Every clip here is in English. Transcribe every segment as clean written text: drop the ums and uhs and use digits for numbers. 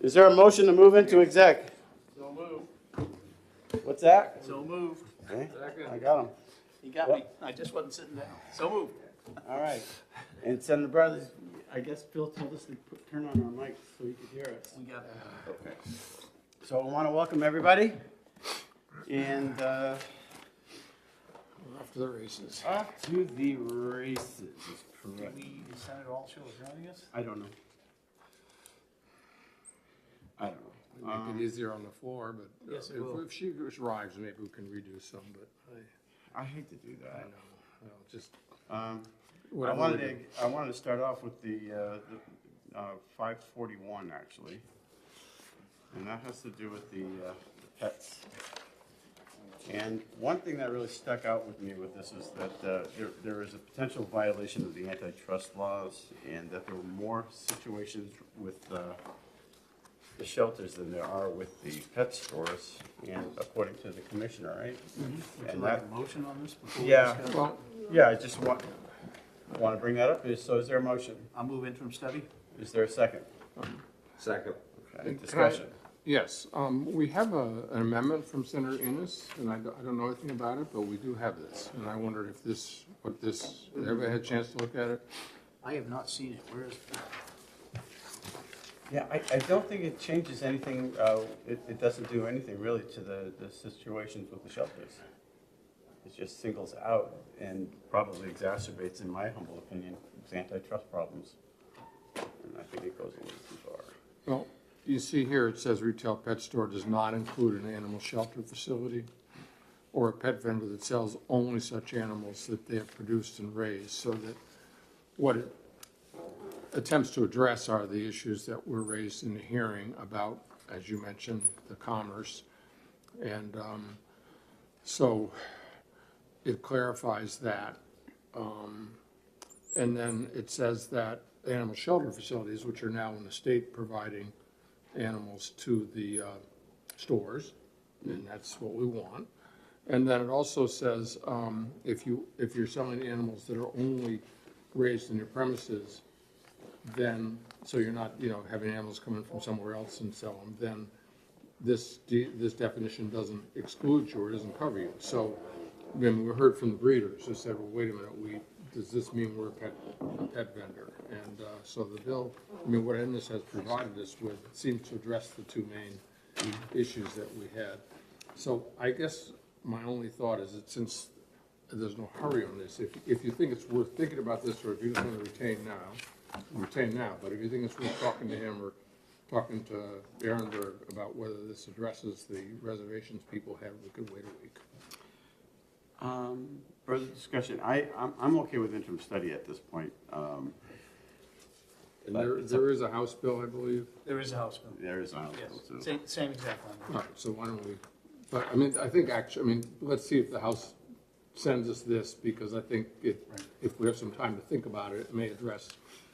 Is there a motion to move into exec? So moved. What's that? So moved. Okay, I got him. You got me. I just wasn't sitting down. So moved. All right. And Senator Brothers, I guess Bill told us to turn on our mics so he could hear us. We got it. Okay. So I want to welcome everybody. And We're off to the races. off to the races is Did correct. we decide all show is joining us? I don't know. Make it easier on the floor, but Yes, it will. if she arrives, maybe we can redo some, but I hate to do I that. know, well, just I whatever. we do. wanted to start off with the 541 actually, and that has to do with the pets. And one thing that really stuck out with me with this is that there is a potential violation of the antitrust laws, and that there were more situations with the shelters than there are with the pet stores, and according to the commissioner, right? Would And you like that- a motion on this? before we Yeah. discuss? Well, Yeah, I just want to bring that up. So is there a motion? I'll move interim study. Is there a second? Second. Okay, And can discussion. yes, we have an amendment from Senator Innes, and I don't know anything about it, but we do have this. And I wondered if everybody had a chance to look at it? I have not seen it. Where is it? Yeah, I don't think it changes anything, it doesn't do anything really to the situations with the shelters. It just singles out and probably exacerbates, in my humble opinion, its antitrust problems. And I think it goes a little too far. Well, you see here, it says retail pet store does not include an animal shelter facility or a pet vendor that sells only such animals that they have produced and raised, so that what it attempts to address are the issues that were raised in the hearing about, as you mentioned, the commerce. And so it clarifies that. And then it says that animal shelter facilities, which are now in the state providing animals to the stores, and that's what we want. And then it also says, if you're selling animals that are only raised in your premises, then, so you're not, having animals come in from somewhere else and sell them, then this definition doesn't exclude you or doesn't cover you. So, then we heard from the breeders who said, well, wait a minute, does this mean we're a pet vendor? And so the bill, what Ennis has provided us with seems to address the two main issues that we had. So I guess my only thought is that since there's no hurry on this, if you think it's worth thinking about this, or if you just want to retain now, but if you think it's worth talking to him or talking to Ehrenberg about whether this addresses the reservations people have, we could wait a week. Further discussion. I'm okay with interim study at this point. And But there is a House bill, I believe. There is a house bill. There is a house Yes, bill too. same exact All language. right, so why don't we, but I think actually, let's see if the House sends us this, because I think if we have some time to think about it, it may address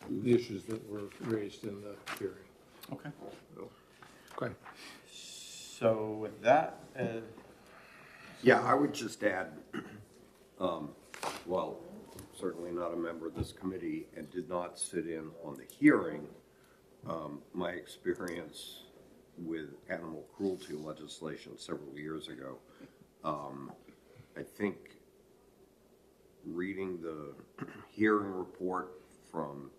the issues that were raised in the hearing. Okay. Okay. So with that, Yeah, I would just add, well, certainly not a member of this committee and did not sit in on the hearing. My experience with animal cruelty legislation several years ago, I think reading the hearing report from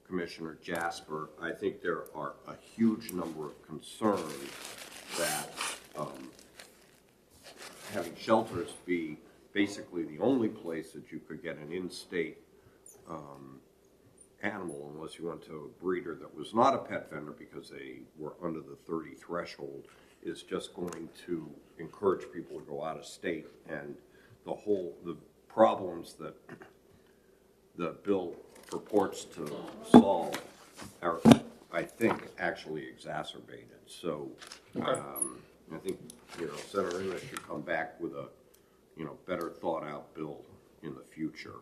Commissioner Jasper, I think there are a huge number of concerns that having shelters be basically the only place that you could get an in-state animal, unless you went to a breeder that was not a pet vendor because they were under the 30 threshold, is just going to encourage people to go out of state, and the problems that the bill purports to solve are, I think, actually exacerbated. So I think, Senator Innes should come back with a, better thought out bill in the future,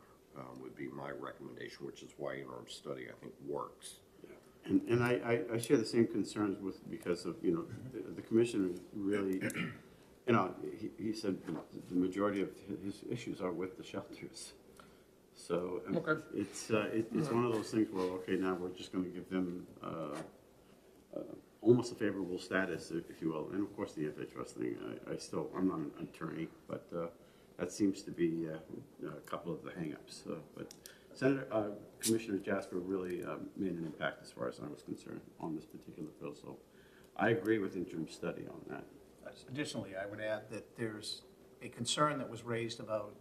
would be my recommendation, which is why interim study, I think, works. and I share the same concerns because of, the commissioner really, he said the majority of his issues are with the shelters. So Okay. it's one of those things where, okay, now we're just going to give them almost a favorable status, if you will. And of course, the antitrust thing, I'm not an attorney, but that seems to be a couple of the hangups. But Commissioner Jasper really made an impact as far as I was concerned on this particular bill. So I agree with interim study on that. Additionally, I would add that there's a concern that was raised about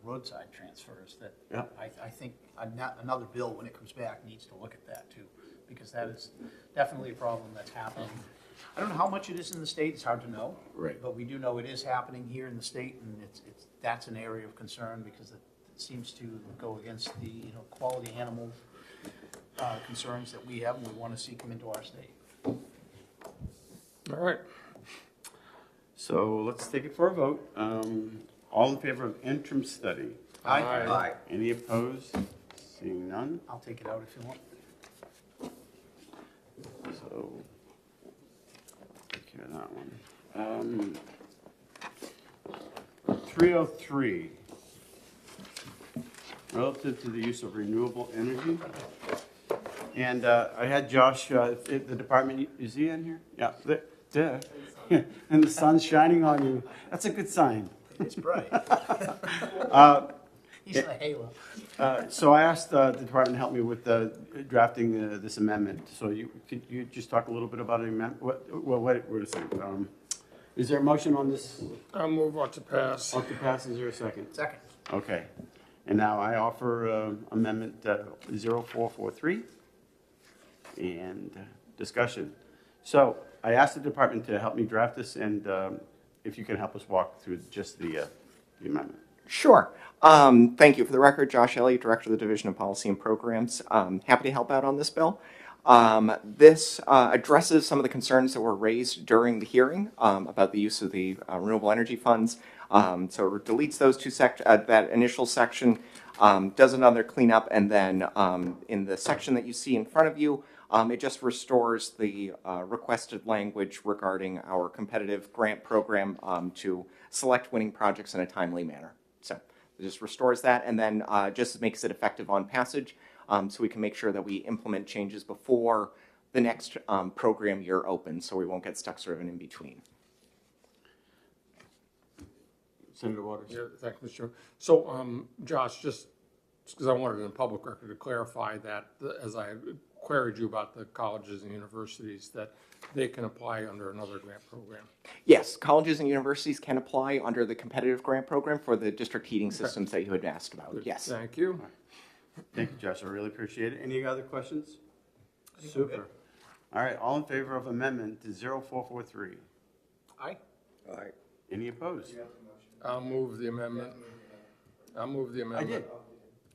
roadside transfers that Yeah. I think another bill, when it comes back, needs to look at that too, because that is definitely a problem that's happening. I don't know how much it is in the state, it's hard to know. Right. But we do know it is happening here in the state, and that's an area of concern because it seems to go against the, quality animal concerns that we have and we want to see come into our state. All right. So let's take it for a vote. All in favor of interim study? Aye. Aye. Any opposed? Seeing none. I'll take it out if you want. So, take care of that one. 303, relative to the use of renewable energy. And I had Josh, the department, is he in here? Yeah, there. And the sun's shining on you. That's a good sign. It's bright. He's in a halo. So I asked the department to help me with drafting this amendment. So could you just talk a little bit about the amendment? Wait a second. Is there a motion on this? I'll move on to pass. Up to pass, is there a second? Second. Okay. And now I offer amendment 0443 and discussion. So I asked the department to help me draft this, and if you can help us walk through just the amendment. Sure. Thank you. For the record, Josh Elliott, Director of the Division of Policy and Programs. Happy to help out on this bill. This addresses some of the concerns that were raised during the hearing about the use of the renewable energy funds. So it deletes those that initial section, does another cleanup, and then in the section that you see in front of you, it just restores the requested language regarding our competitive grant program to select winning projects in a timely manner. So it just restores that, and then just makes it effective on passage, so we can make sure that we implement changes before the next program year opens, so we won't get stuck sort of in between. Senator Waters? Yeah, thank you, Mr. Chairman. So, Josh, just because I wanted in the public record to clarify that, as I queried you about the colleges and universities, that they can apply under another grant program. Yes, colleges and universities can apply under the competitive grant program for the district heating systems that you had asked about. Good. Yes. Thank you. Thank you, Josh. I really appreciate it. Any other questions? think we're Super. good. All right, all in favor of amendment to 0443? Aye. Aye. Any opposed? I'll move the amendment. I'll move the amendment. did.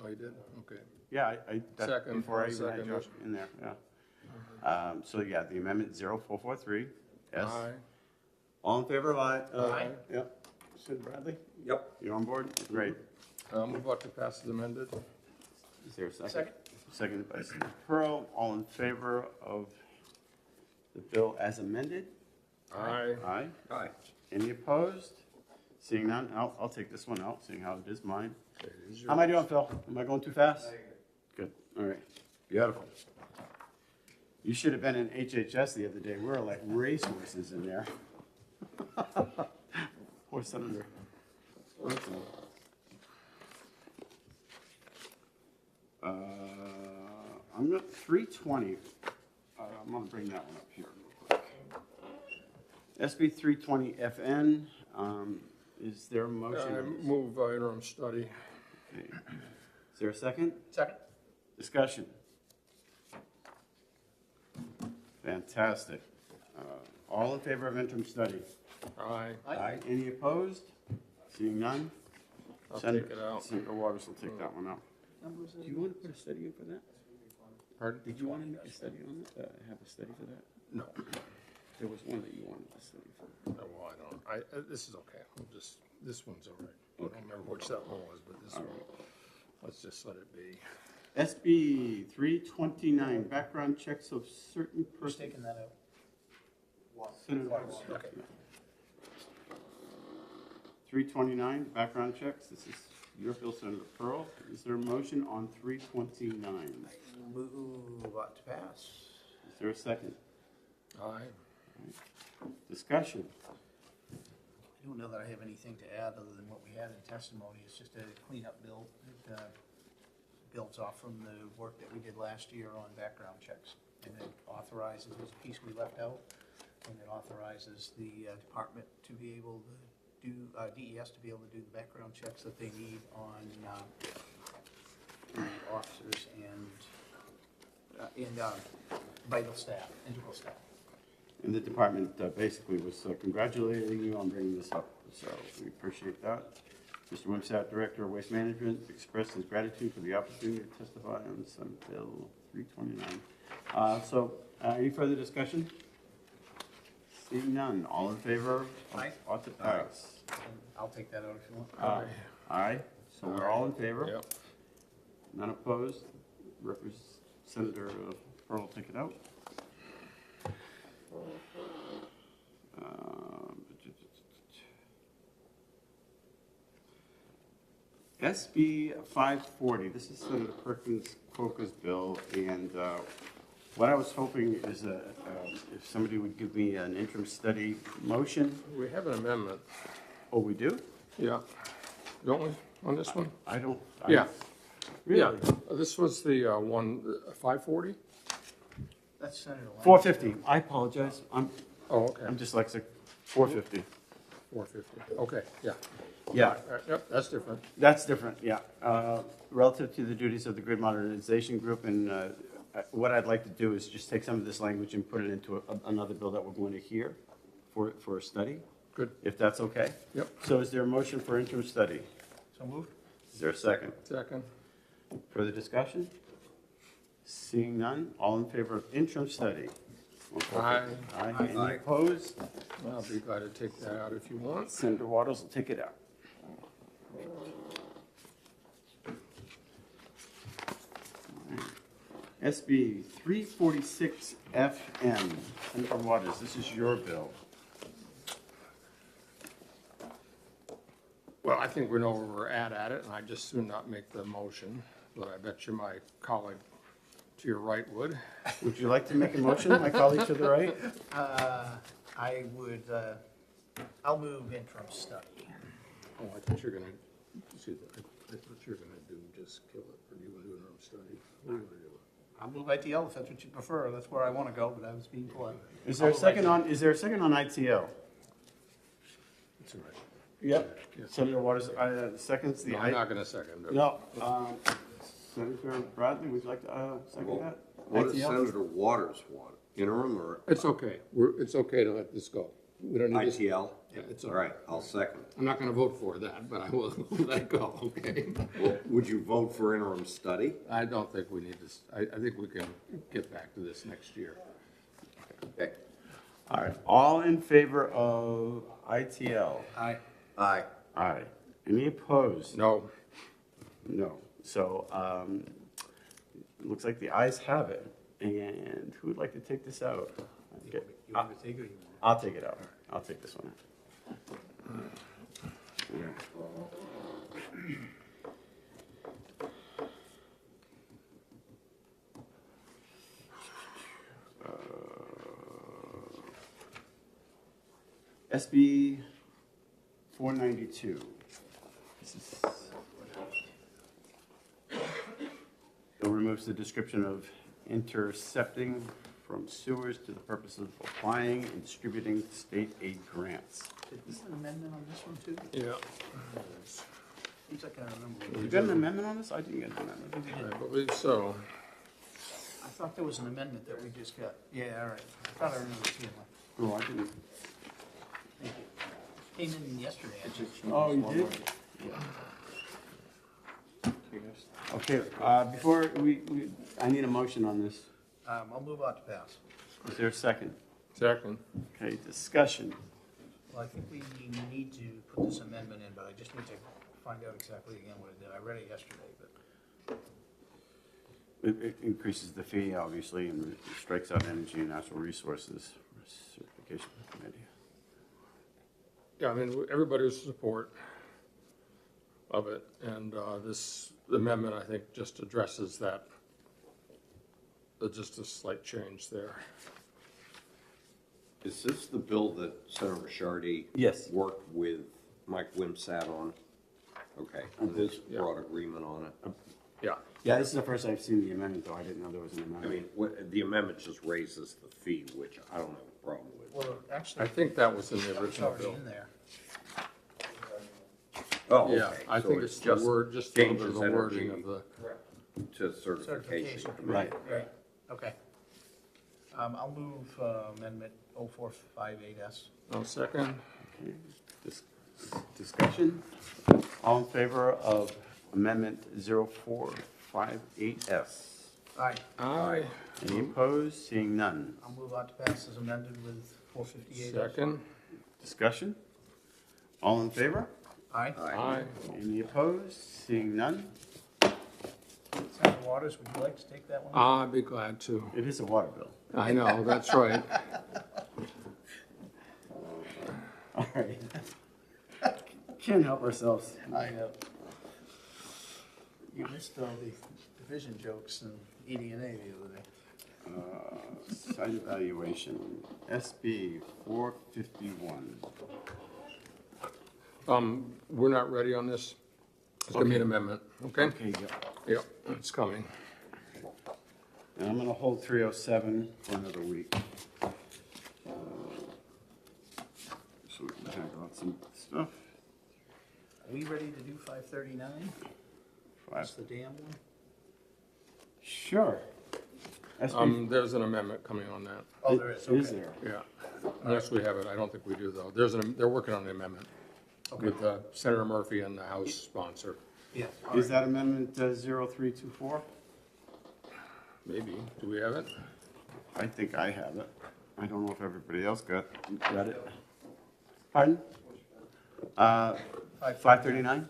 Oh, you did? Okay. Yeah, that's Second, before I I'll even had second Josh it. in there, yeah. So yeah, the amendment 0443, yes. Aye. All in favor of aye? Aye. Yep. Sid Bradley, Yep. you on board? Great. I'll move on to pass as amended. Is there a second? Second. Seconded by Senator Pearl. All in favor of the bill as amended? Aye. Aye. Aye. Any opposed? Seeing none, I'll take this one out, seeing how it is mine. Okay, it is How am I doing, Phil? Am I going too fast? Good, all right. Beautiful. You should have been in HHS the other day. We were like racehorses in there. Poor Senator. I'm going 320. I'm going to bring that one up here real quick. SB 320 FN. Is there a motion? I on this? move interim study. Okay. Is there a second? Second. Discussion. Fantastic. All in favor of interim study? Aye. Aye. Any opposed? Seeing none? I'll Senator- take it out. Senator Waters will take that one out. Do you want to put a study in for that? Pardon? Did you want to make a study on that? Have a study for that? No. There was one that you wanted to study for. No, well, I don't. This is okay. We'll just, this one's all right. I don't remember which that one was, but this one, let's just let it be. SB 329, background checks of certain Who's persons. taking that out? Senator Waters. Okay. 329, background checks. This is your bill, Senator Pearl. Is there a motion on 329? Move on to pass. Is there a second? Aye. Discussion. I don't know that I have anything to add other than what we had in testimony. It's just a cleanup bill. It builds off from the work that we did last year on background checks. And it authorizes, there's a piece we left out, and it authorizes the department to be able to do, DES to be able to do the background checks that they need on the officers and vital staff, integral staff. And the department basically was congratulating you on bringing this up, so we appreciate that. Mr. Wimsatt, Director of Waste Management, expressed his gratitude for the opportunity to testify on Senate Bill 329. Any further discussion? Seeing none, all in favor? Aye. Ought to pass. And I'll take that out if you want. Aye, so we're all in favor? Yep. None opposed? Senator Pearl will take it out. SB 540, this is Senator Perkins Coca's bill, and what I was hoping is if somebody would give me an interim study motion. We have an amendment. Oh, we do? Yeah. Don't we, on this one? I don't. Yeah. Really? Yeah. This was the one, 540? That's Senator Lang. 450, I apologize, I'm Oh, okay. dyslexic, 450. 450. Okay, yeah. Yeah. Yep, that's different. That's different, yeah. Relative to the duties of the Grid Modernization Group, and what I'd like to do is just take some of this language and put it into another bill that we're going to hear for a study, Good. if that's okay. Yep. So is there a motion for interim study? So moved? Is there a second? Second. Further discussion? Seeing none, all in favor of interim study? Aye. Aye. Any Aye. opposed? I'll be glad to take that out if you want. Senator Waters will take it out. SB 346 FM. Senator Waters, this is your bill. Well, I think we know where we're at it, and I'd just soon not make the motion, but I bet you my colleague to your right would. Would you like to make a motion, my colleague to the right? I would, I'll move interim study. Oh, I thought you were gonna, excuse me, I thought you were gonna do just kill it, or do you wanna do interim study? What do you wanna do? I'll move ITL if that's what you prefer. That's where I want to go, but I was being polite. Is there a second on ITL? It's all right. Yep. Yes. Senator Waters, seconds the. No, I'm not gonna second it. No, Senator Bradley, would you like to second that? What does ITL? Senator Waters want? Interim or It's okay, it's okay to let this go. We don't need this. ITL? Yeah, it's All all right. right, I'll second. I'm not gonna vote for that, but I will let it go, okay? Well, would you vote for interim study? I don't think we need this, I think we can get back to this next year. Okay. All right, all in favor of ITL? Aye. Aye. Aye. Any opposed? No, No. So, it looks like the ayes have it. And who would like to take this out? Okay. You want me to take it or you want I'll take it out. I'll take this one out. SB 492. This is, it removes the description of intercepting from sewers to the purpose of applying and distributing state aid grants. Is there an amendment on this one too? yeah, Seems like I remember. You got an amendment on this? I didn't get an amendment. I believe so. I thought there was an amendment that we just got. Yeah, all right. I thought I remember seeing one. Oh, I didn't. Thank you. Came in yesterday, actually. Oh, you did? Okay, before I need a motion on this. I'll move on to pass. Is there a second? Second. Okay, discussion. Well, I think we need to put this amendment in, but I just need to find out exactly again what it did. I read it yesterday, but. It increases the fee, obviously, and it strikes out Energy and Natural Resources Certification Committee. Yeah, I mean, everybody's support of it, and this amendment, I think, just addresses that, just a slight change there. Is this the bill that Senator Shardy? Yes. Worked with Mike Wimsat on? Okay, and there's broad agreement on it. Yeah. Yeah, this is the first I've seen the amendment, though. I didn't know there was an amendment. I mean, the amendment just raises the fee, which I don't have a problem with. Well, actually, I think that was in the it's original already bill. in there. Oh, Yeah, okay. I So think it's the word, just a little bit of changes the wording energy of the, To certification. Certification. Right. Right, okay. I'll move amendment 0458S. I'll second. Okay. Discussion? All in favor of amendment 0458S? Aye. Aye. Any opposed? Seeing none. I'll move on to pass as amended with 458. Second. Discussion? All in favor? Aye. Aye. Any opposed? Seeing none. Senator Waters, would you like to take that one? I'd be glad to. It is a water bill. I know, that's right. All right. Can't help ourselves. I know. You missed all the division jokes in ED&A the other day. Site evaluation, SB 451. We're not ready on this. It's gonna be an amendment, okay? Okay, yeah. Yep, it's coming. And I'm gonna hold 307 for another week. So we can talk about some stuff. Are we ready to do 539? That's the dam one? Sure. SB, There's an amendment coming on that, Oh, there is, Is okay. there? yeah. Unless we have it, I don't think we do though. They're working on the amendment Okay. with Senator Murphy and the House sponsor. Yeah. Is that amendment 0324? Maybe, do we have it? I think I have it. I don't know if everybody else got it. Pardon? 539?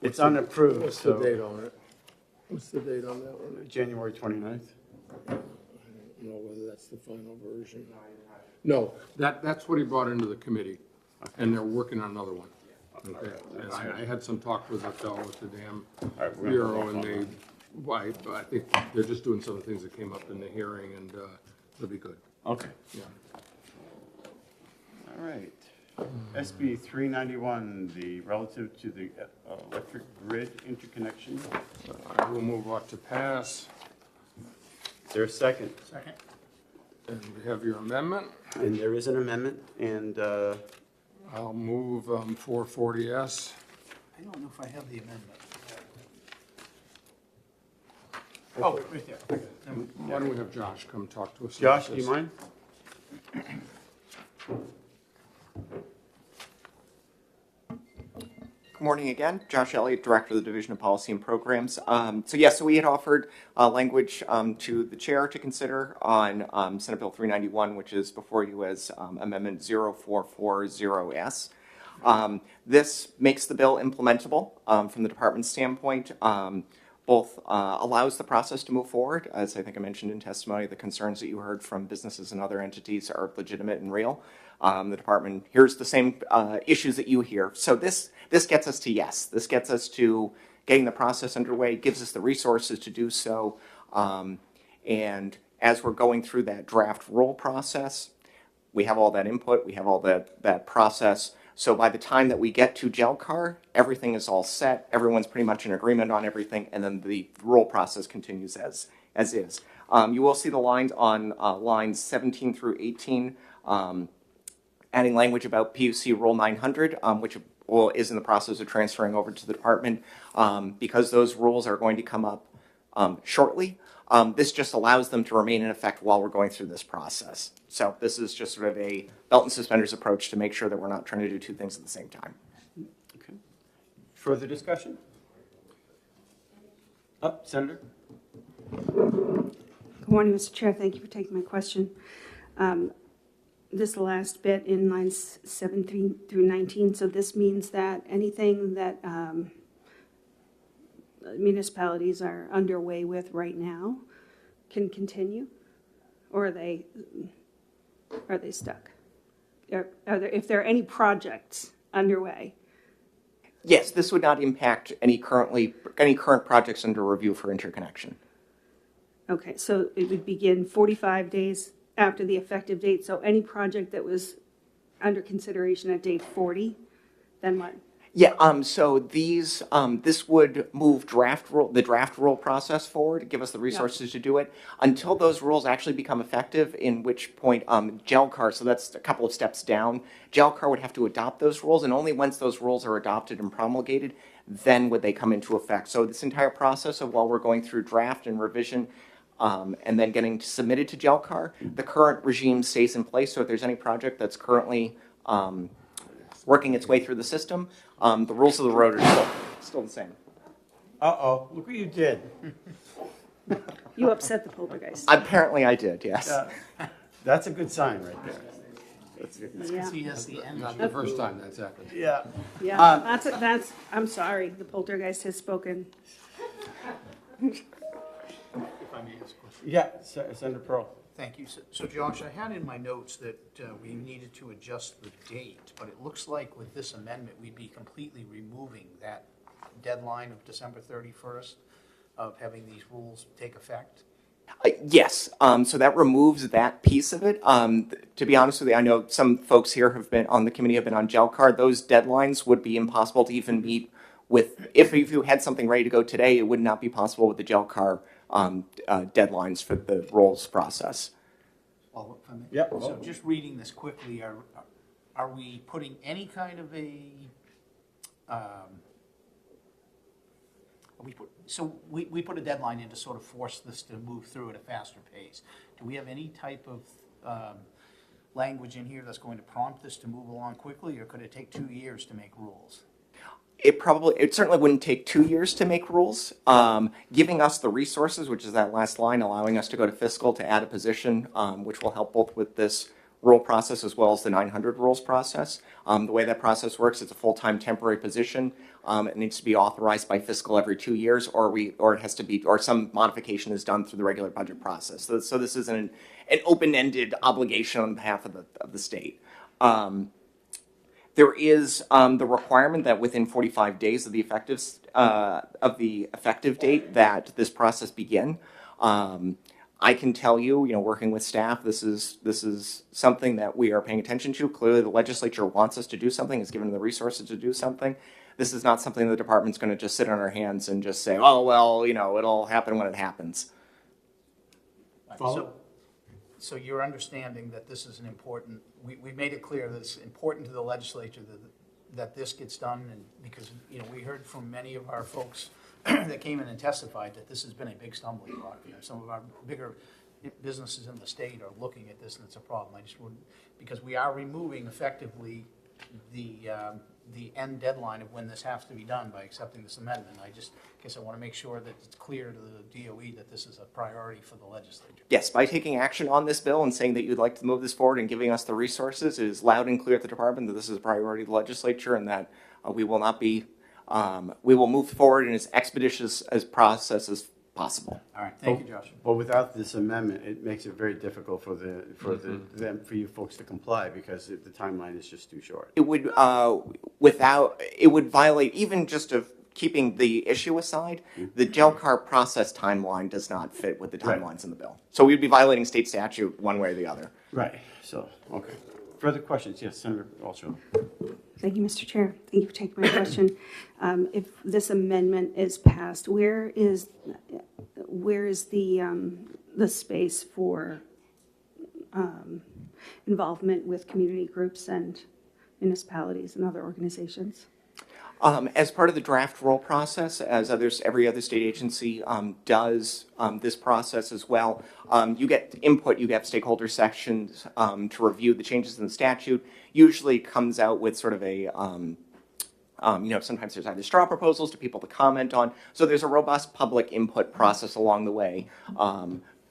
It's unapproved, What's the date so on it? What's the date on that one? January 29th. I don't know whether that's the final version. No, that's what he brought into the committee, and they're working on another one. Okay, and I had some talk with the fellow at the dam right, we're gonna bureau, hold and off on I think they're just doing some of the things that came up in the hearing, and it'll be good, Okay, yeah. all right. SB 391, the relative to the electric grid interconnection. I will move on to pass, Is there a second? Second? and we have your amendment. And there is an amendment, and I'll move 440S. I don't know if I have the amendment. Oh, right there. Okay. Never mind. Why don't we have Josh come talk to us? Josh, about do you this? mind? Good morning again. Josh Elliott, Director of the Division of Policy and Programs. So we had offered language to the chair to consider on Senate Bill 391, which is before you as Amendment 0440S. This makes the bill implementable from the department's standpoint. Both allows the process to move forward. As I think I mentioned in testimony, the concerns that you heard from businesses and other entities are legitimate and real. The department hears the same issues that you hear. So this gets us to yes. This gets us to getting the process underway, gives us the resources to do so. And as we're going through that draft rule process, we have all that input, we have all that process. So by the time that we get to GELCAR, everything is all set, everyone's pretty much in agreement on everything, and then the roll process continues as is. You will see the lines on lines 17 through 18, adding language about PUC Rule 900, which is in the process of transferring over to the department. Because those rules are going to come up shortly, this just allows them to remain in effect while we're going through this process. So this is just sort of a belt and suspenders approach to make sure that we're not trying to do two things at the same time. Okay. Further discussion? Senator? Good morning, Mr. Chair. Thank you for taking my question. This last bit in lines 17 through 19, so this means that anything that municipalities are underway with right now can continue, or are they stuck? If there are any projects underway? Yes, this would not impact any current projects under review for interconnection. Okay, so it would begin 45 days after the effective date, so any project that was under consideration at date 40, then what? Yeah, so this would move the draft rule process forward, give us the resources to do it, until those rules actually become effective, in which point, GELCAR, so that's a couple of steps down, GELCAR would have to adopt those rules, and only once those rules are adopted and promulgated, then would they come into effect. So this entire process of while we're going through draft and revision, and then getting submitted to GELCAR, the current regime stays in place, so if there's any project that's currently, working its way through the system, the rules of the road are still the same. Uh-oh, look what you did. You upset the poltergeist. Apparently I did, yes. That's a good sign right there. That's good. Yeah, See, that's the end. Not the first time that's happened. Yeah. yeah, that's, I'm sorry, the poltergeist has spoken. If I may ask a question. Yeah, Senator Pearl. Thank you. So Josh, I had in my notes that we needed to adjust the date, but it looks like with this amendment, we'd be completely removing that deadline of December 31st of having these rules take effect. Yes, so that removes that piece of it. To be honest with you, I know some folks here have been on the committee, have been on GELCAR. Those deadlines would be impossible to even meet with, if you had something ready to go today, it would not be possible with the GELCAR deadlines for the rules process. Well, if I may. Yep. So just reading this quickly, are we putting any kind of a, we put a deadline in to sort of force this to move through at a faster pace. Do we have any type of language in here that's going to prompt this to move along quickly, or could it take 2 years to make rules? It certainly wouldn't take 2 years to make rules. Giving us the resources, which is that last line, allowing us to go to fiscal to add a position, which will help both with this rule process as well as the 900 rules process. The way that process works, it's a full-time temporary position. It needs to be authorized by fiscal every 2 years, or it has to be, or some modification is done through the regular budget process. So this is an open-ended obligation on behalf of the state. There is the requirement that within 45 days of the effective date that this process begin. I can tell you, working with staff, this is something that we are paying attention to. Clearly, the legislature wants us to do something, has given the resources to do something. This is not something the department's going to just sit on our hands and just say, oh, well, it'll happen when it happens. Follow? So you're understanding that this is an important, we've made it clear that it's important to the legislature that this gets done, and because, we heard from many of our folks that came in and testified that this has been a big stumbling block. Some of our bigger businesses in the state are looking at this, and it's a problem. I just wouldn't, because we are removing effectively the end deadline of when this has to be done by accepting this amendment. I guess I want to make sure that it's clear to the DOE that this is a priority for the legislature. Yes, by taking action on this bill and saying that you'd like to move this forward and giving us the resources, it is loud and clear at the department that this is a priority of the legislature, and that we will not be, we will move forward in as expeditious as process as possible. All right, thank you, Josh. Well, without this amendment, it makes it very difficult for for you folks to comply, because the timeline is just too short. It would it would violate, even just of keeping the issue aside, the GELCAR process timeline does not fit with the timelines in the bill. So we'd be violating state statute one way or the other. Right. So, okay. Further questions? Yes, Senator Altshuler. Thank you, Mr. Chair. Thank you for taking my question. If this amendment is passed, where is the space for involvement with community groups and municipalities and other organizations? As part of the draft roll process, as every other state agency does this process as well, you get input, you get stakeholder sections to review the changes in the statute. Usually comes out with sort of a, sometimes there's either straw proposals to people to comment on. So there's a robust public input process along the way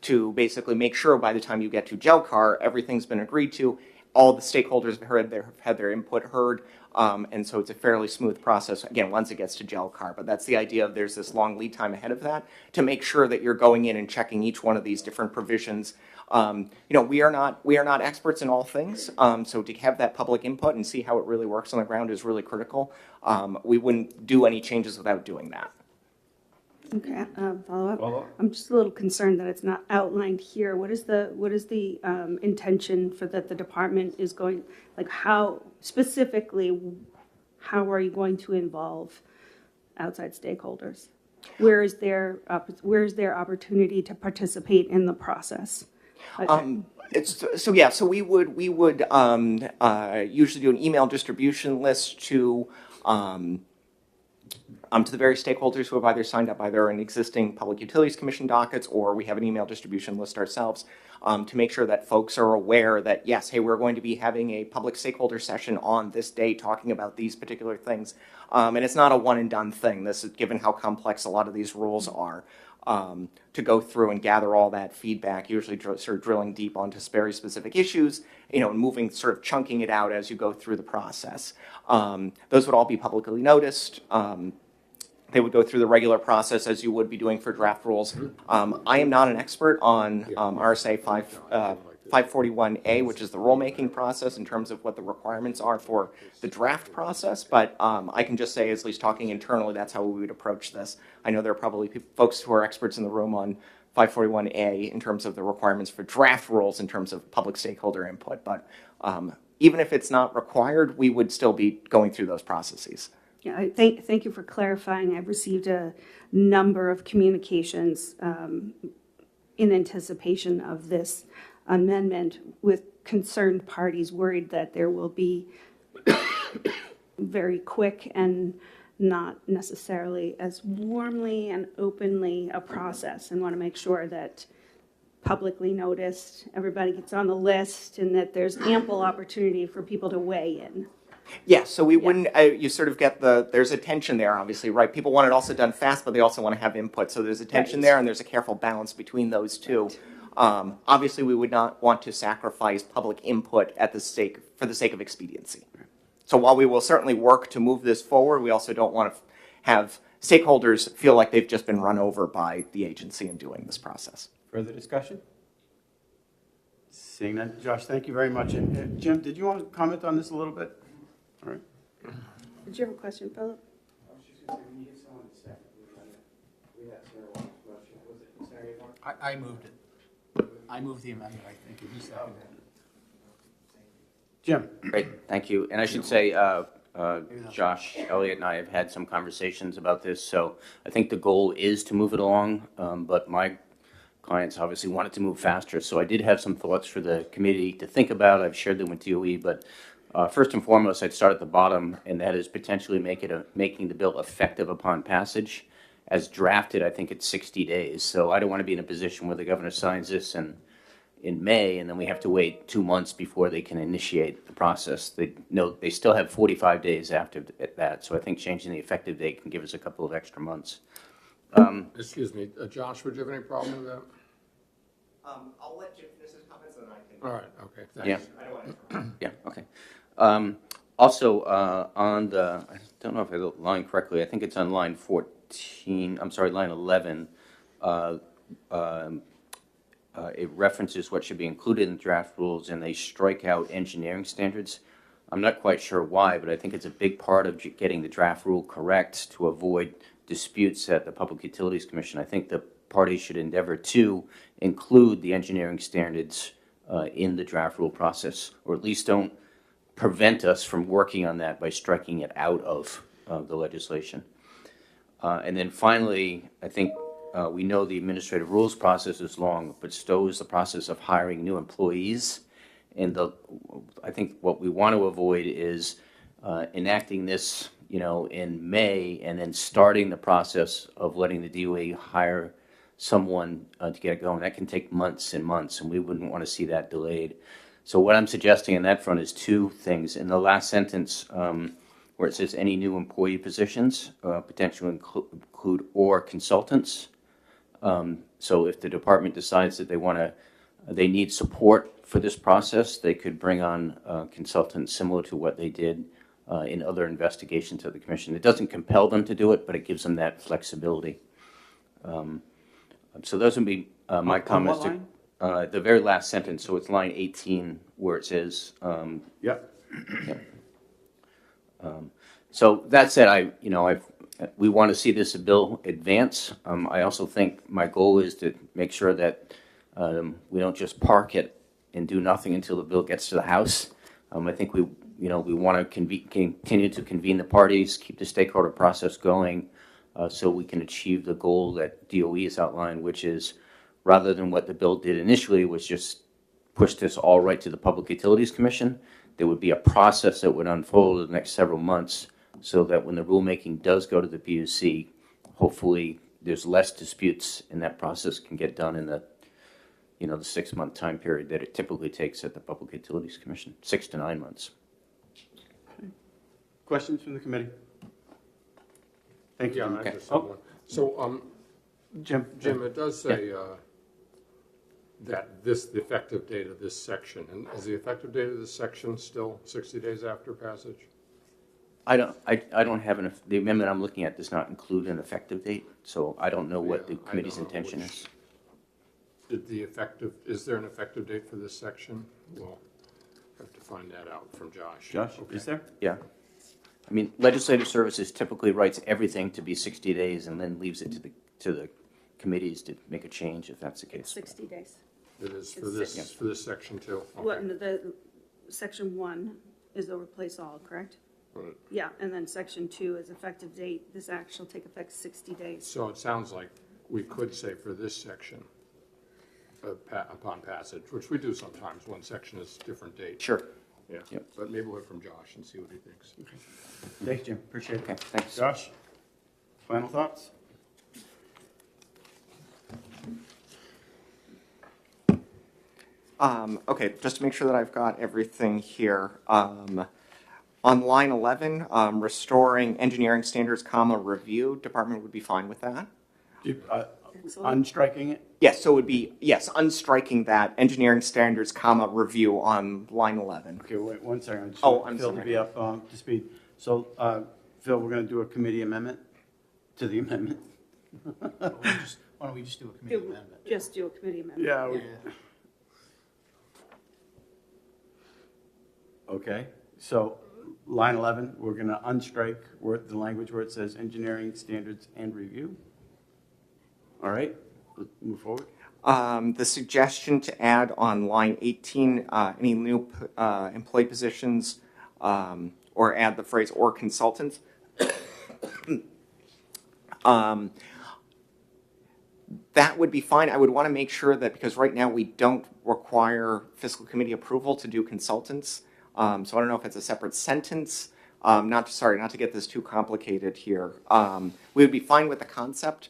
to basically make sure by the time you get to GELCAR, everything's been agreed to, all the stakeholders have had their input heard. And so it's a fairly smooth process, again, once it gets to GELCAR. But that's the idea of there's this long lead time ahead of that to make sure that you're going in and checking each one of these different provisions. We are not experts in all things. So to have that public input and see how it really works on the ground is really critical. We wouldn't do any changes without doing that. Okay, follow-up? Follow-up? I'm just a little concerned that it's not outlined here. What is the intention for that the department is going, like how, specifically, how are you going to involve outside stakeholders? Where is their opportunity to participate in the process? So we would usually do an email distribution list to the various stakeholders who have either signed up either in existing Public Utilities Commission dockets, or we have an email distribution list ourselves, to make sure that folks are aware that, yes, hey, we're going to be having a public stakeholder session on this day talking about these particular things. And it's not a one and done thing. This is given how complex a lot of these rules are. To go through and gather all that feedback, usually sort of drilling deep onto very specific issues, and moving, sort of chunking it out as you go through the process. Those would all be publicly noticed. They would go through the regular process as you would be doing for draft rules. I am not an expert on RSA 541A, which is the rulemaking process in terms of what the requirements are for the draft process, but I can just say, at least talking internally, that's how we would approach this. I know there are probably folks who are experts in the room on 541A in terms of the requirements for draft rules in terms of public stakeholder input, but even if it's not required, we would still be going through those processes. Yeah, thank you for clarifying. I've received a number of communications in anticipation of this amendment with concerned parties worried that there will be very quick and not necessarily as warmly and openly a process, and want to make sure that publicly noticed, everybody gets on the list, and that there's ample opportunity for people to weigh in. Yeah, so we wouldn't, you sort of get there's a tension there, obviously, right? People want it also done fast, but they also want to have input. So there's a tension there, and there's a careful balance between those two. Obviously, we would not want to sacrifice public input for the sake of expediency. So while we will certainly work to move this forward, we also don't want to have stakeholders feel like they've just been run over by the agency in doing this process. Further discussion? Seeing none, Josh, thank you very much. And Jim, did you want to comment on this a little bit? All right. Did you have a question, Philip? I was just going to say, when you get someone to second, we had Sarah Walker's motion. Was it Sarah Walker? I moved it. I moved the amendment, I think, and he seconded it. Jim? Great, thank you. And I should say, Josh Elliott and I have had some conversations about this, so I think the goal is to move it along, but my clients obviously wanted to move faster, so I did have some thoughts for the committee to think about. I've shared them with DOE, but first and foremost, I'd start at the bottom, and that is potentially making the bill effective upon passage. As drafted, I think it's 60 days, so I don't want to be in a position where the governor signs this in May, and then we have to wait 2 months before they can initiate the process. They still have 45 days after that, so I think changing the effective date can give us a couple of extra months. Excuse me, Josh, would you have any problem with that? I'll let Jim finish his comments, and then I can. All right, okay, thanks. Yeah. I don't want to. Yeah, okay. Also, on the, I don't know if I got the line correctly, I think it's on line 14, I'm sorry, line 11. It references what should be included in draft rules, and they strike out engineering standards. I'm not quite sure why, but I think it's a big part of getting the draft rule correct to avoid disputes at the Public Utilities Commission. I think the parties should endeavor to include the engineering standards in the draft rule process, or at least don't prevent us from working on that by striking it out of the legislation. And then finally, I think we know the administrative rules process is long, but so is the process of hiring new employees. And I think what we want to avoid is enacting this, in May, and then starting the process of letting the DOE hire someone to get it going. That can take months and months, and we wouldn't want to see that delayed. So what I'm suggesting on that front is two things. In the last sentence, where it says any new employee positions, potentially include or consultants. So if the department decides that they need support for this process, they could bring on consultants similar to what they did in other investigations of the commission. It doesn't compel them to do it, but it gives them that flexibility. So those would be my comments. what line? The very last sentence, so it's line 18, where it says. Yep. So that said, We want to see this bill advance. I also think my goal is to make sure that we don't just park it and do nothing until the bill gets to the House. I think we want to continue to convene the parties, keep the stakeholder process going, so we can achieve the goal that DOE has outlined, which is, rather than what the bill did initially, was just push this all right to the Public Utilities Commission, there would be a process that would unfold in the next several months, so that when the rulemaking does go to the PUC, hopefully there's less disputes and that process can get done in the 6-month time period that it typically takes at the Public Utilities Commission, 6 to 9 months. Questions from the committee? Thank you. Yeah, Jim. I just have one. So, Jim? Jim, it does say that the effective date of this section, and is the effective date of this section still 60 days after passage? I don't have the amendment I'm looking at does not include an effective date, so I don't know what the Yeah, I committee's don't know intention which- is. Is there an effective date for this section? We'll have to find that out from Josh. Josh, Okay. is there? Yeah. I mean, Legislative Services typically writes everything to be 60 days and then leaves it to the committees to make a change if that's the case. 60 days. It is for It's this, for this section too? What, Okay. the, section 1 is the replace all, correct? Right. Yeah, and then section 2 is effective date. This act shall take effect 60 days. So it sounds like we could say for this section, upon passage, which we do sometimes, one section is different date. Sure. Yeah, Yep. but maybe we'll hear from Josh and see what he thinks. Thanks, Jim. Appreciate it. Okay, thanks. Josh, final thoughts? Okay, just to make sure that I've got everything here. On line 11, restoring engineering standards, review, department would be fine with that. Excellent. Unstriking it? Yes, so it would be, yes, unstriking that engineering standards, review on line 11. Okay, wait 1 second. I just Oh, want I'm Phil to sorry. be up to speed. So, Phil, we're going to do a committee amendment to the amendment? Why don't we just do a committee amendment? Just do a committee amendment. Yeah. Yeah. Okay, so line 11, we're going to unstrike the language where it says engineering standards and review. All right, let's move forward. The suggestion to add on line 18, any new employee positions, or add the phrase "or consultants." That would be fine. I would want to make sure that, because right now we don't require fiscal committee approval to do consultants. So I don't know if it's a separate sentence. Not to get this too complicated here. We would be fine with the concept,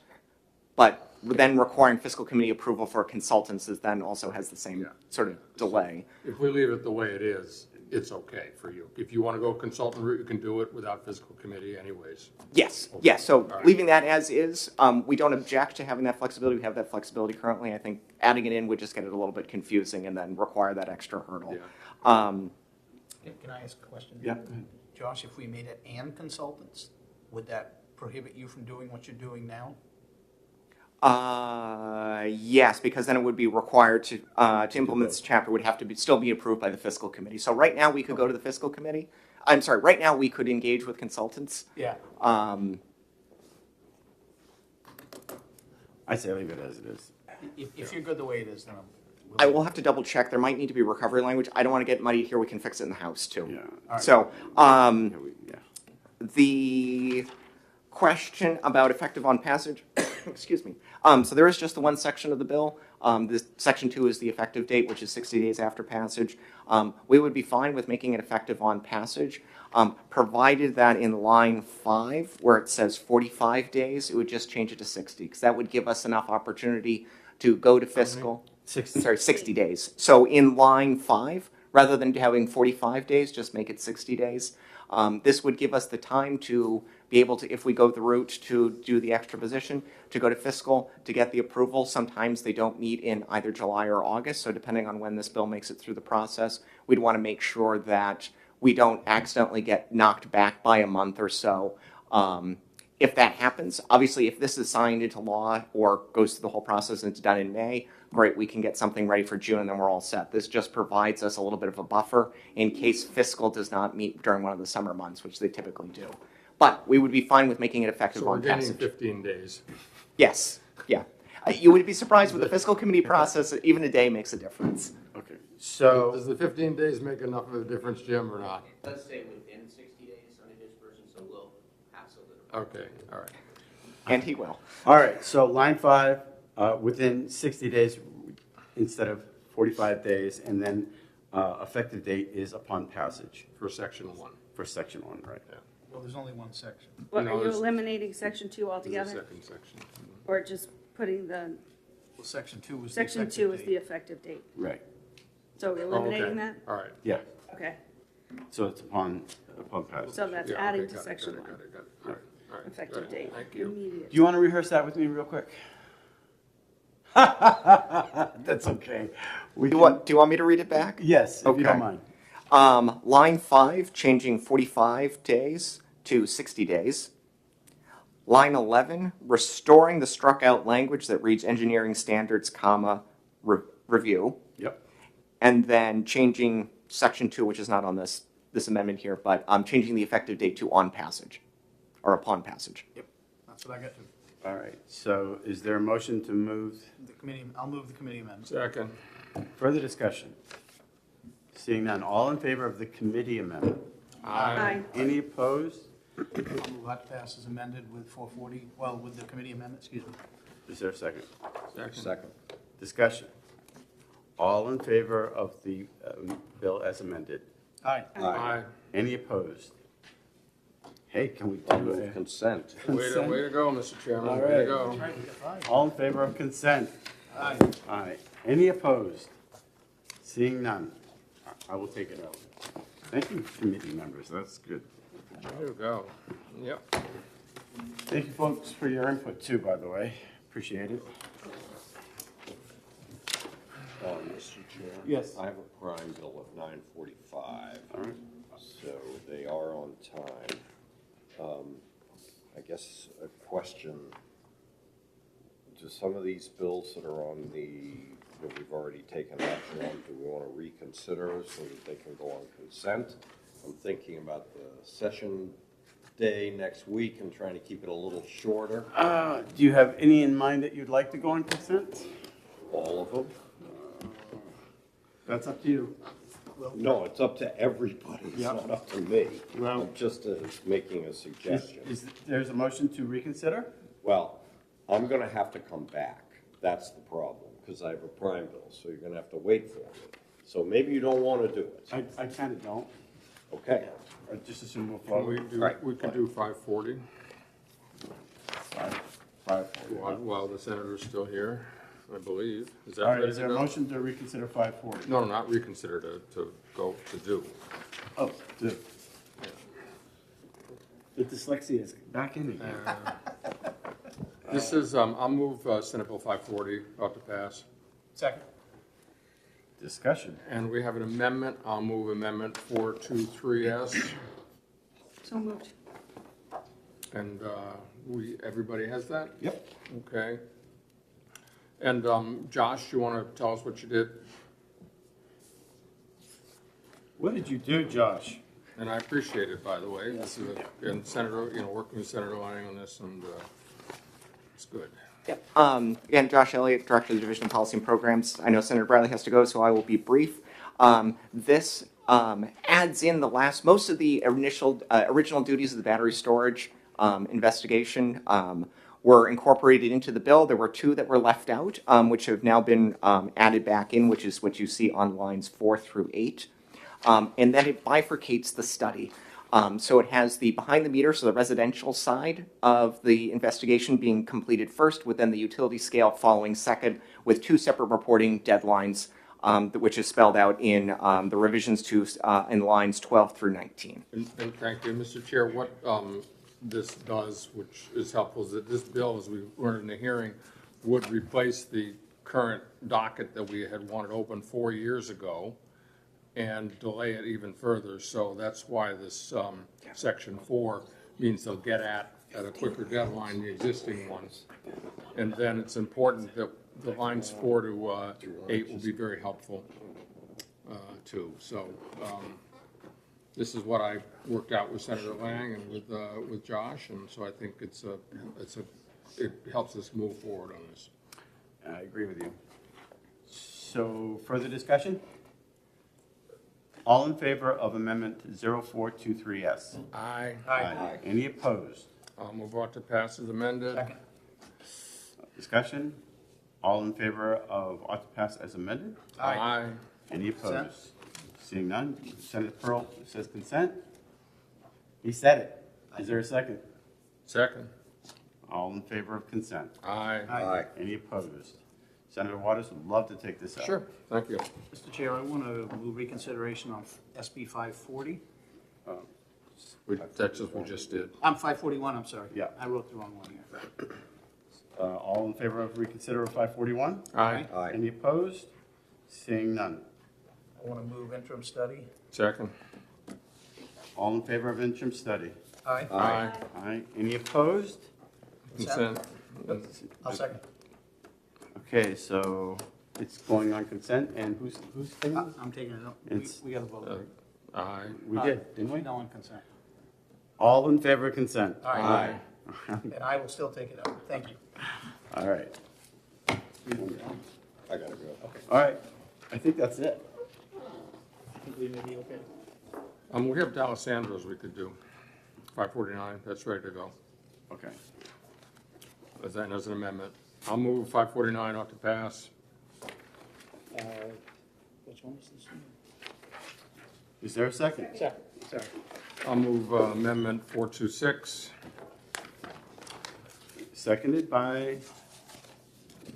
but then requiring fiscal committee approval for consultants is then also has the same Yeah. sort of delay. If we leave it the way it is, it's okay for you. If you want to go consultant route, you can do it without fiscal committee anyways. Yes, yes. So right. leaving that as is, we don't object to having that flexibility. We have that flexibility currently. I think adding it in would just get it a little bit confusing and then require that extra hurdle. Yeah. Can I ask a question? Yeah. Josh, if we made it and consultants, would that prohibit you from doing what you're doing now? Yes, because then it would be required to implement this chapter would have to still be approved by the fiscal committee. So right now we could go to the fiscal committee. I'm sorry, right now we could engage with consultants. Yeah. I say leave it as it is. If you're good the way it is, then I will have to double check. There might need to be recovery language. I don't want to get muddied here. We can fix it in the house too. Yeah. All right. So, Yeah, yeah. the question about effective on passage, excuse me. So there is just the one section of the bill. This section 2 is the effective date, which is 60 days after passage. We would be fine with making it effective on passage, provided that in line 5, where it says 45 days, it would just change it to 60, because that would give us enough opportunity to go to fiscal. 60 days. So in line 5, rather than having 45 days, just make it 60 days. This would give us the time to be able to, if we go the route to do the extra position, to go to fiscal, to get the approval. Sometimes they don't meet in either July or August, so depending on when this bill makes it through the process, we'd want to make sure that we don't accidentally get knocked back by a month or so. If that happens, obviously if this is signed into law or goes through the whole process and it's done in May, great, we can get something ready for June and then we're all set. This just provides us a little bit of a buffer in case fiscal does not meet during one of the summer months, which they typically do. But we would be fine with making it effective So we're on gaining passage. 15 days. Yes, yeah. You would be surprised with the fiscal committee process, even a day makes a difference. Okay, so, Does the 15 days make enough of a difference, Jim, or not? Let's say within 60 days on his version, so we'll pass a little. Okay, all right. And he will. all right, so line 5, within 60 days instead of 45 days, and then effective date is upon passage For section 1. for section 1, right? Well, there's only one section. What, No, are you there's- eliminating section 2 There's a altogether? second section. Or just putting the, Well, section 2 was the section effective 2 is date. the effective date? Right, So we're Oh, okay. eliminating that? All right. yeah, Okay, so it's upon passage. so that's Yeah, okay, adding got to it, section got it, 1, got it, got it. All right, all right. effective Good. date, Thank you. immediate. Do you want to rehearse that with me real quick? That's okay. We Do can- you want me to read it back? Yes, if you don't Okay. mind. Line 5, changing 45 days to 60 days. Line 11, restoring the struck out language that reads engineering standards, comma, review. Yep. And then changing section 2, which is not on this amendment here, but changing the effective date to on passage, or upon passage. Yep, that's what I got to. All right, so is there a motion to move? The committee, I'll move the committee amendment. Second. Further discussion? Seeing none, all in favor of the committee amendment? Aye. Any opposed? I'll move that to pass as amended with 440, well, with the committee amendment, excuse me. Is there a second? Second. Discussion? All in favor of the bill as amended? Aye. Aye. Any opposed? Hey, can we I'll do move it? consent. Way to go, Mr. Chairman. All Way to right. go. That's right, we got 5. All in favor of consent? Aye. Aye. Any opposed? Seeing none, I will take it out. Thank you, committee members, that's good. Way to go. Yep. Thank you, folks, for your input too, by the way. Appreciate it. Mr. Chair? Yes. I have a prime bill of 945. All right. So they are on time. I guess a question, do some of these bills that are on that we've already taken action on, do we want to reconsider so that they can go on consent? I'm thinking about the session day next week and trying to keep it a little shorter. Do you have any in mind that you'd like to go on consent? All of them? That's up to you. No, it's up to everybody. It's Yep. not up to me. Well- I'm just making a suggestion. There's a motion to reconsider? Well, I'm gonna have to come back. That's the problem, because I have a prime bill, so you're gonna have to wait for me. So maybe you don't wanna do it. I kind of don't. Okay. I just assume we'll Can follow. we can do 540 Five. while the senator's still here, I believe. Is that All right, ready is to there a go? motion to reconsider 540? No, not reconsider, to go to do. Oh, do. The dyslexia is back in again. This is, I'll move Senate Bill 540 out to pass. Second. Discussion. And we have an amendment. I'll move amendment 423S. So moved. And everybody has that? Yep. Okay. And Josh, you want to tell us what you did? What did you do, Josh? And I appreciate it, by the way. This is, and Senator, working with Senator Lanning on this, and it's good. Yep. Again, Josh Elliott, Director of the Division of Policy and Programs. I know Senator Bradley has to go, so I will be brief. This adds in most of the original duties of the battery storage investigation were incorporated into the bill. There were 2 that were left out, which have now been added back in, which is what you see on lines 4 through 8. And then it bifurcates the study. So it has the behind the meter, so the residential side of the investigation being completed first, with then the utility scale following second, with 2 separate reporting deadlines, which is spelled out in the revisions to in lines 12 through 19. And thank you, Mr. Chair. What this does, which is helpful, is that this bill, as we learned in the hearing, would replace the current docket that we had wanted open 4 years ago and delay it even further. So that's why this section 4 means they'll get at a quicker deadline the existing ones. And then it's important that the lines 4 to 8 will be very helpful too. So this is what I worked out with Senator Lang and with Josh, and so I think it helps us move forward on this. I agree with you. So further discussion? All in favor of amendment 0423S? Aye. Aye. Any opposed? I'll move on to pass as amended. Second. Discussion? All in favor of ought to pass as amended? Aye. Any Consent. opposed? Seeing none, Senator Pearl says consent. He said it. Is there a second? Second. All in favor of consent? Aye. Aye. Any opposed? Senator Waters would love to take this up. Sure, thank you. Mr. Chair, I want to move reconsideration on SB 540. That's just what we just did. I'm 541, I'm sorry. Yeah. I wrote the wrong one here. All in favor of reconsider of 541? Aye. Aye. Any opposed? Seeing none. I want to move interim study. Second. All in favor of interim study? Aye. Aye. Aye. Any opposed? Consent. I'll second. Okay, so it's going on consent, and who's taking this? I'm taking it up. It's- We got to vote. Aye. We did, didn't we? No on consent. All in favor of consent? Aye. And I will still take it up. Thank you. All right. I gotta go. All right. I think that's it. I think we may be okay. We have D'Alessandro's we could do. 549, that's ready to go. Okay. As an amendment. I'll move 549 ought to pass. Which one is this one? Is there a second? Second, sorry. I'll move amendment 426. Seconded by I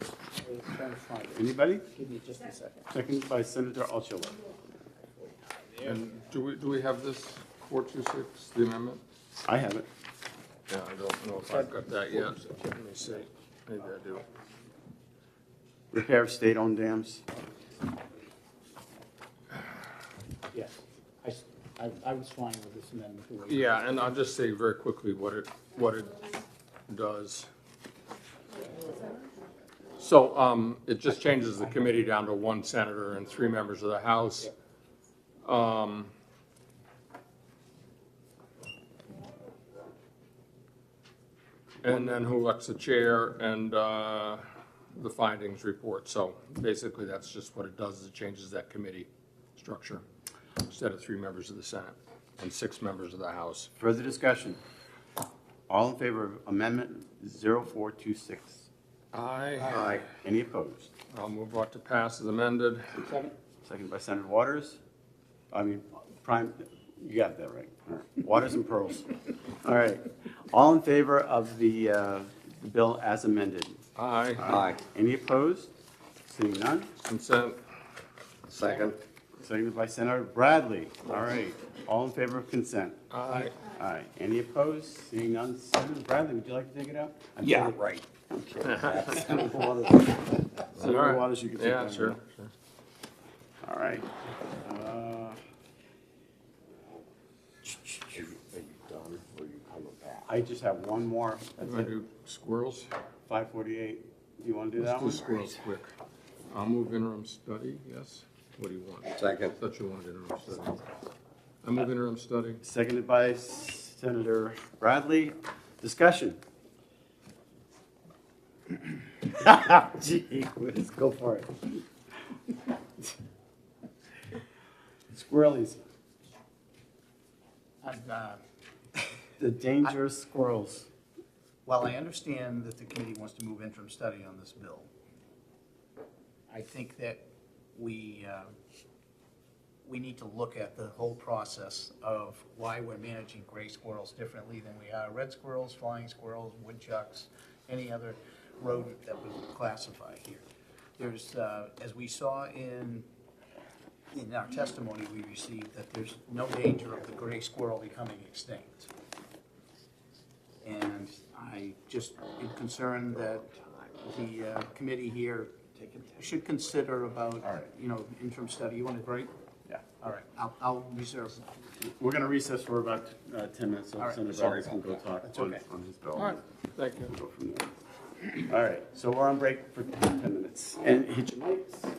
was trying to find it. anybody? Give me just a second. Seconded by Senator Altshuler. And do we have this 426, the amendment? I have it. Yeah, I don't know if I've got that yet. Let me see. Maybe I do. Repair of state-owned dams. Yes. I was fine with this amendment. Yeah, and I'll just say very quickly what it does. So, it just changes the committee down to 1 senator and 3 members of the House. And then who elects the chair and, the findings report. So basically, that's just what it does, is it changes that committee structure. Instead of 3 members of the Senate and 6 members of the House. Further discussion? All in favor of amendment 0426? Aye. Any opposed? I'll move on to pass as amended. Second. Seconded by Senator Waters. You got that right. All right. Waters and Pearls. All right. All in favor of the bill as amended? Aye. Aye. Any opposed? Seeing none. Consent. Second. Seconded by Senator Bradley. All right. All in favor of consent? Aye. Aye. Any opposed? Seeing none. Senator Bradley, would you like to take it out? Yeah, right. I'm kidding. Senator Waters. All Senator right. Waters, you can take that. Yeah, one sure. out. All right. Are you done, or are you coming back? I just have one more. That's You want to it. do squirrels? 548. Do you want to do that Let's do one? squirrels quick. I'll move interim study, yes? What do you want? Second. I thought you wanted interim study. I move interim study. Seconded by Senator Bradley. Discussion. Gee whiz, go for it. Squirrelies, the dangerous squirrels. While I understand that the committee wants to move interim study on this bill, I think that we need to look at the whole process of why we're managing gray squirrels differently than we are red squirrels, flying squirrels, woodchucks, any other rodent that we would classify here. There's, as we saw in our testimony we received, that there's no danger of the gray squirrel becoming extinct. And I just am concerned that the committee here should consider about, interim study. You want a break? Yeah. All right, I'll reserve. We're going to recess for about 10 minutes, so All right. Senator Sorry Bradley can go talk That's on okay. his bill. All right, thank you. We'll go from there. All right, so we're on break for 10 minutes. And hit your mics.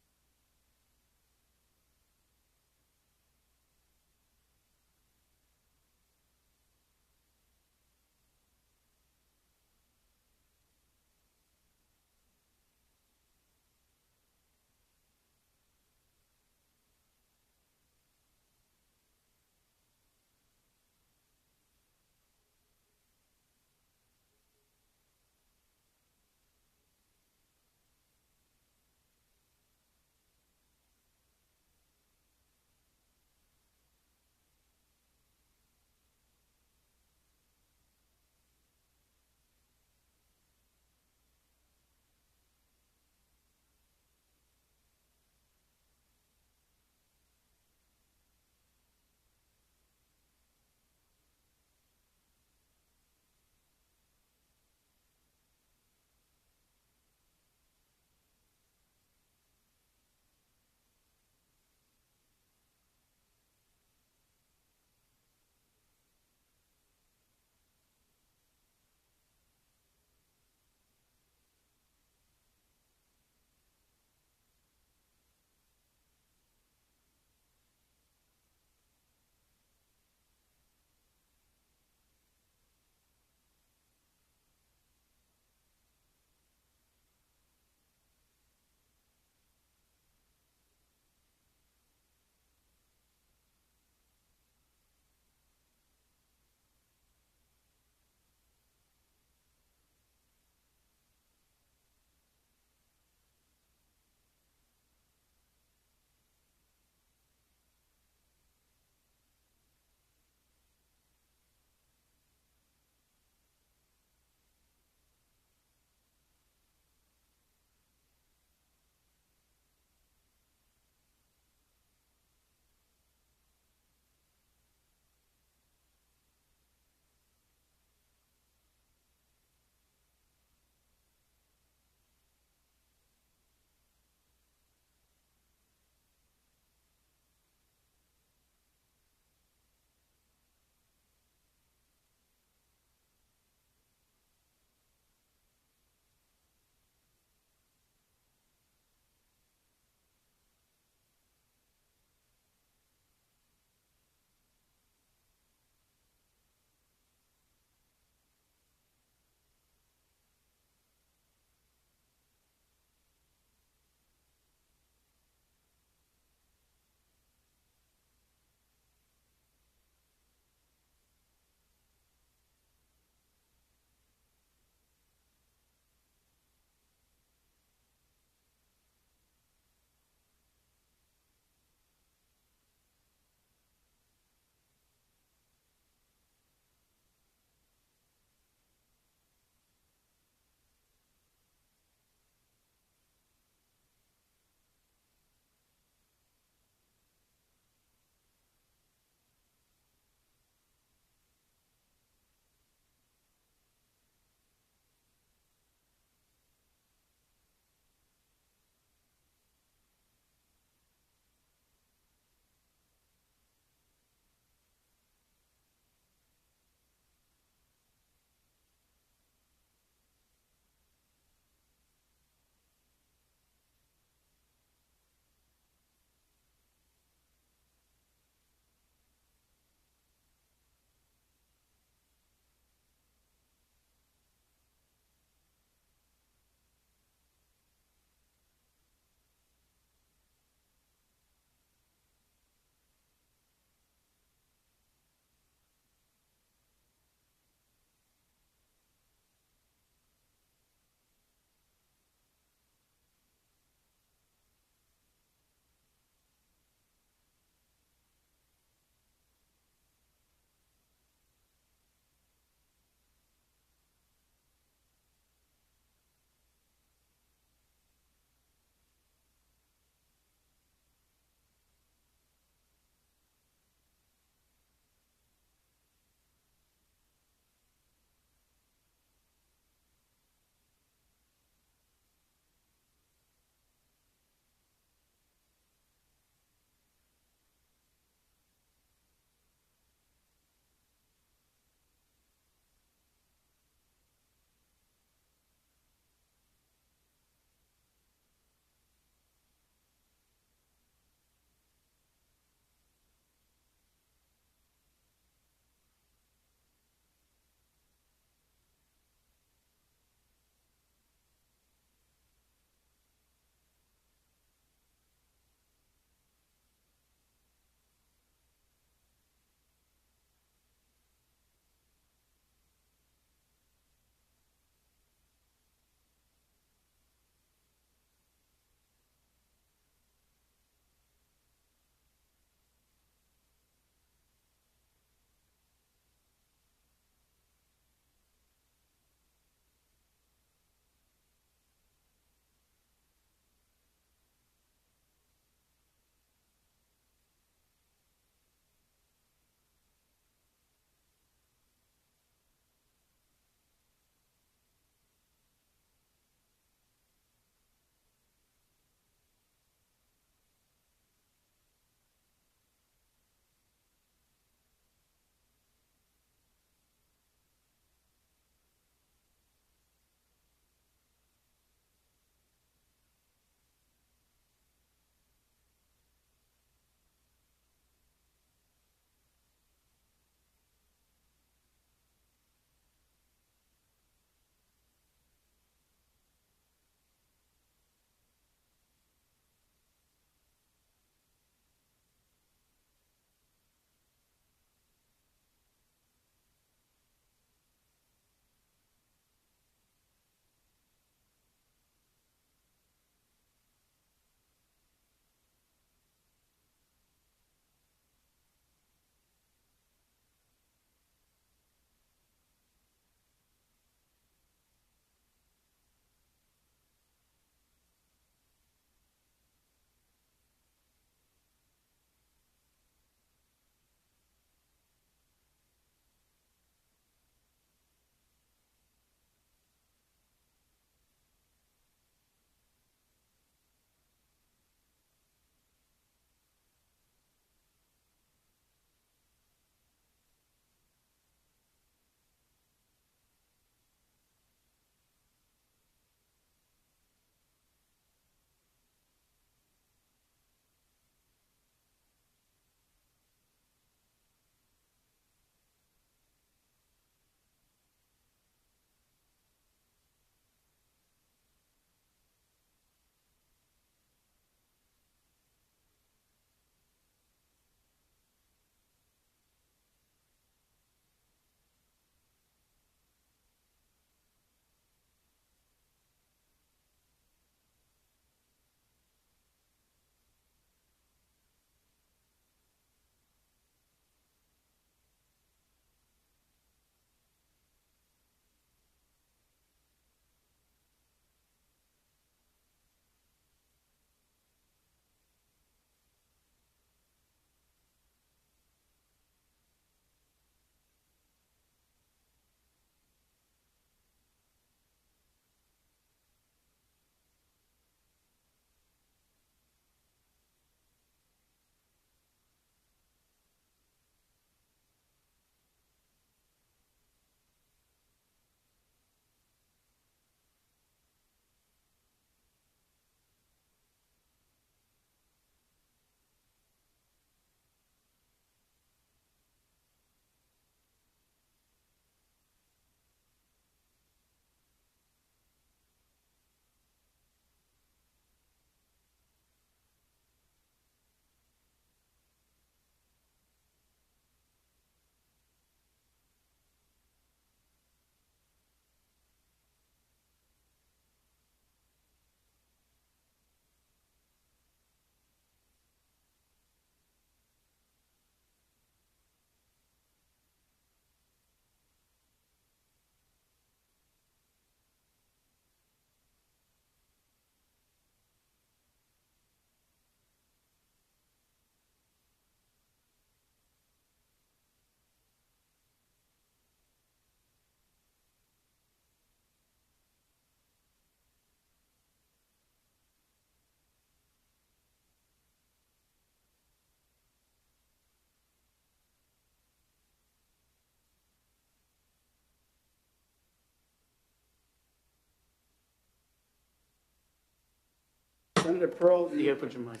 Senator Pearl, You gotta put your mic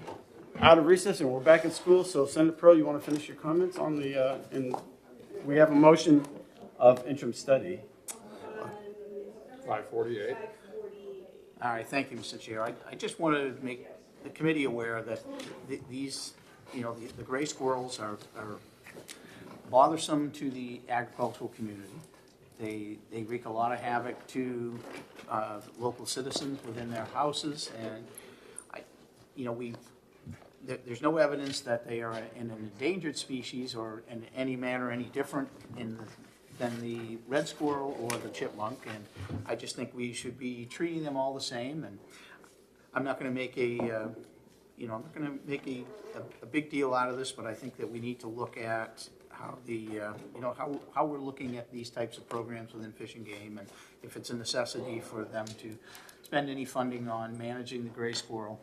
on. out of recess, and we're back in school, so Senator Pearl, you want to finish your comments on the, and we have a motion of interim study. 548. All right, thank you, Mr. Chair. I just wanted to make the committee aware that these, the gray squirrels are bothersome to the agricultural community. They wreak a lot of havoc to local citizens within their houses, and there's no evidence that they are an endangered species or in any manner any different than the red squirrel or the chipmunk, and I just think we should be treating them all the same. And I'm not going to make a big deal out of this, but I think that we need to look at how how we're looking at these types of programs within Fish and Game, and if it's a necessity for them to spend any funding on managing the gray squirrel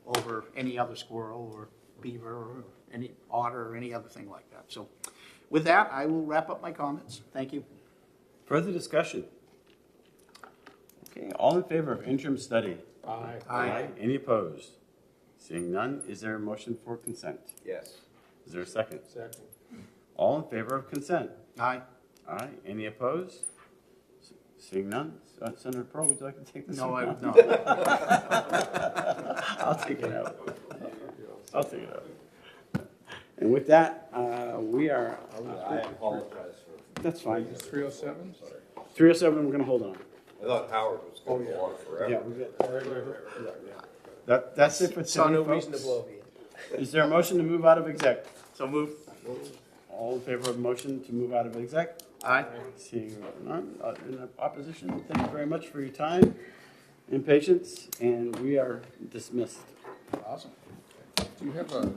over any other squirrel or beaver or any otter or any other thing like that. So with that, I will wrap up my comments. Thank you. Further discussion? Okay, all in favor of interim study? Aye. Aye. Any opposed? Seeing none, is there a motion for consent? Yes. Is there a second? Second. All in favor of consent? Aye. Aye. Any opposed? Seeing none, Senator Pearl, would you like to take this? No, one? no. I'll take it out. I'll take it out. And with that, we are. I apologize for, That's fine. 307? 307, we're going to hold on. I thought Howard was going to go on forever. Yeah, we got. That's it for today, Saw no folks. reason to blow me. Is there a motion to move out of exec? So move. All in favor of the motion to move out of exec? Aye. Seeing none, in opposition, thank you very much for your time and patience, and we are dismissed. Awesome. Do you have a